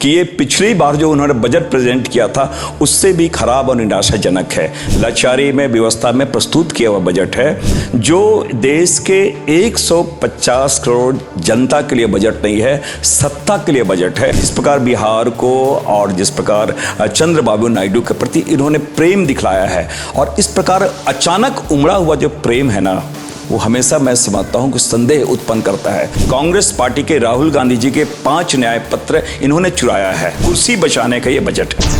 कि ये पिछली बार जो उन्होंने बजट प्रेजेंट किया था उससे भी खराब और निराशाजनक है। लाचारी में व्यवस्था में प्रस्तुत किया हुआ बजट है जो देश के 150 करोड़ जनता के लिए बजट नहीं है, सत्ता के लिए बजट है। जिस प्रकार बिहार को और जिस प्रकार चंद्रबाबू नायडू के प्रति इन्होंने प्रेम दिखलाया है और इस प्रकार अचानक उमड़ा हुआ जो प्रेम है ना, वो हमेशा मैं समझता हूं कि संदेह उत्पन्न करता है। कांग्रेस पार्टी के राहुल गांधी जी के 5 न्याय पत्र इन्होंने चुराया है। कुर्सी बचाने का ये बजट है।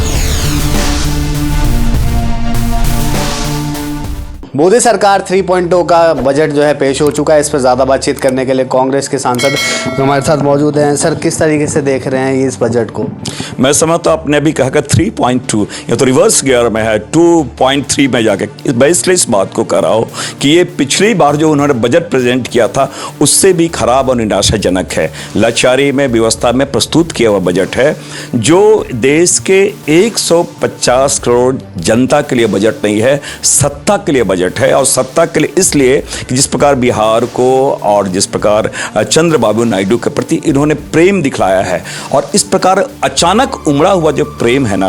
मोदी सरकार 3.0 का बजट जो है पेश हो चुका है। इस पर ज़्यादा बातचीत करने के लिए कांग्रेस के सांसद हमारे साथ मौजूद हैं। सर, किस तरीके से देख रहे हैं इस बजट को? मैं समझता हूँ आपने अभी कहा कि 3.2 ये तो रिवर्स गियर में है, 2.3 में जाके। मैं इसलिए इस बात को कह रहा हूँ कि ये पिछली बार जो उन्होंने बजट प्रेजेंट किया था उससे भी खराब और निराशाजनक है। लाचारी में व्यवस्था में प्रस्तुत किया हुआ बजट है जो देश के 150 करोड़ जनता के लिए बजट नहीं है, सत्ता के लिए बजट है। और सत्ता के लिए इसलिए कि जिस प्रकार बिहार को और जिस प्रकार चंद्रबाबू नायडू के प्रति इन्होंने प्रेम दिखलाया है और इस प्रकार अचानक उमड़ा हुआ जो प्रेम है ना,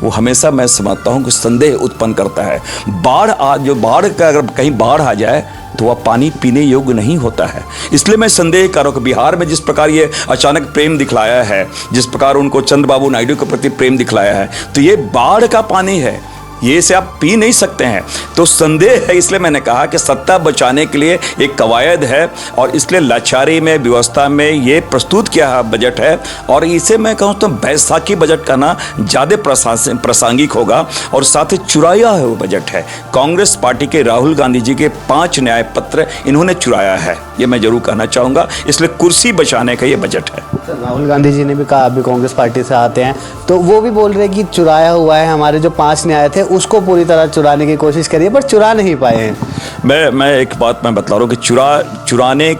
वो हमेशा मैं समझता हूं कि संदेह उत्पन्न करता है। बाढ़ का अगर कहीं बाढ़ आ जाए तो वह पानी पीने योग्य नहीं होता है। इसलिए मैं संदेह कर रहा हूं कि बिहार में जिस प्रकार ये अचानक प्रेम दिखलाया है, जिस प्रकार उनको चंद्रबाबू नायडू के प्रति प्रेम दिखलाया है, तो ये बाढ़ का पानी है, ये से आप पी नहीं सकते हैं। तो संदेह है। इसलिए मैंने कहा कि सत्ता बचाने के लिए एक कवायद है और इसलिए लाचारी में व्यवस्था में ये प्रस्तुत किया बजट है। और इसे मैं कहूँ तो बैसाखी बजट का ना ज़्यादा प्रासंगिक होगा और साथ ही चुराया है वो बजट है। कांग्रेस पार्टी के राहुल गांधी जी के 5 न्याय पत्र इन्होंने चुराया है, ये मैं जरूर कहना चाहूँगा। इसलिए कुर्सी बचाने का ये बजट है। राहुल गांधी जी ने भी कहा, अभी कांग्रेस पार्टी से आते हैं तो वो भी बोल रहे हैं कि चुराया हुआ है। हमारे जो 5 न्याय थे उसको पूरी तरह चुराने की कोशिश करिए पर चुरा नहीं पाए हैं। मैं एक बात मैं बता रहा हूँ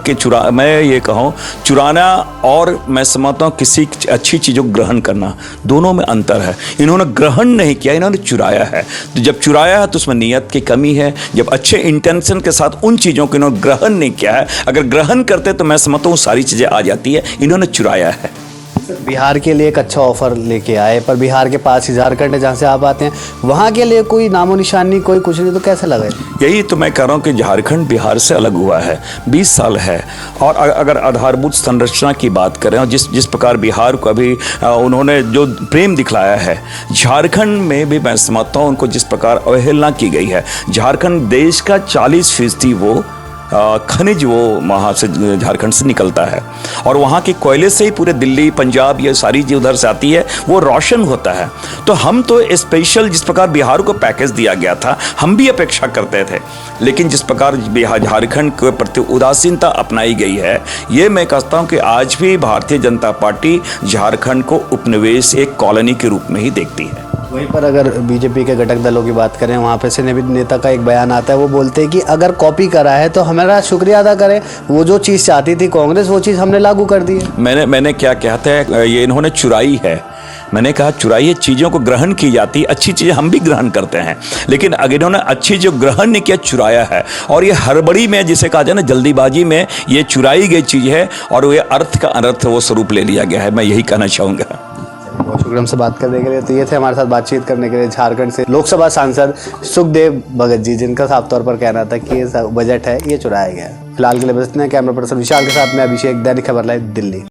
कि मैं ये कहूँ चुराना और मैं समझता हूँ किसी अच्छी चीज़ों को ग्रहण करना, दोनों में अंतर है। इन्होंने ग्रहण नहीं किया, इन्होंने चुराया है। तो जब चुराया है तो उसमें नियत की कमी है। जब अच्छे इंटेंशन के साथ उन चीज़ों को इन्होंने ग्रहण नहीं किया है, अगर ग्रहण करते तो मैं समझता हूँ सारी चीज़ें आ जाती है। इन्होंने चुराया है। बिहार के लिए एक अच्छा ऑफर लेके आए पर बिहार के पास ही झारखंड है जहाँ से आप आते हैं, वहाँ के लिए कोई नामो निशानी कोई कुछ नहीं, तो कैसे लगा? यही तो मैं कह रहा हूँ कि झारखंड बिहार से अलग हुआ है, 20 साल है। और अगर आधारभूत संरचना की बात करें और जिस प्रकार बिहार को अभी उन्होंने जो प्रेम दिखलाया है, झारखंड में भी मैं समझता हूँ उनको जिस प्रकार अवहेलना की गई है। झारखंड देश का 40% वो खनिज वो वहाँ से झारखंड से निकलता है और वहाँ के कोयले से ही पूरे दिल्ली पंजाब ये सारी चीज़ उधर से आती है, वो रोशन होता है। तो हम तो स्पेशल जिस प्रकार बिहार को पैकेज दिया गया था हम भी अपेक्षा करते थे, लेकिन जिस प्रकार झारखंड के प्रति उदासीनता अपनाई गई है, ये मैं कहता हूँ कि आज भी भारतीय जनता पार्टी झारखंड को उपनिवेश एक कॉलोनी के रूप में ही देखती है। वहीं पर अगर बीजेपी के घटक दलों की बात करें, वहाँ पे से नेता का एक बयान आता है, वो बोलते हैं कि अगर कॉपी करा है तो हमारा शुक्रिया अदा करें, वो जो चीज़ चाहती थी कांग्रेस वो चीज़ हमने लागू कर दी है। मैंने क्या कहते हैं, ये इन्होंने चुराई है। मैंने कहा चुराई चीज़ों को ग्रहण की जाती, अच्छी चीज़ें हम भी ग्रहण करते हैं, लेकिन अगर इन्होंने अच्छी जो ग्रहण नहीं किया, चुराया है। और ये हड़बड़ी में जिसे कहा जाए ना, जल्दीबाजी में ये चुराई गई चीज़ है और ये अर्थ का अनर्थ वो स्वरूप ले लिया गया है। मैं यही कहना चाहूँगा। बहुत शुक्रिया हमसे बात करने के लिए। तो ये थे हमारे साथ बातचीत करने के लिए झारखंड से लोकसभा सांसद सुखदेव भगत जी, जिनका साफ तौर पर कहना था कि ये बजट है ये चुराया गया है। फिलहाल के लिए बस इतना। कैमरा पर्सन विशाल के साथ मैं अभिषेक, दैनिक खबर लाइव, दिल्ली।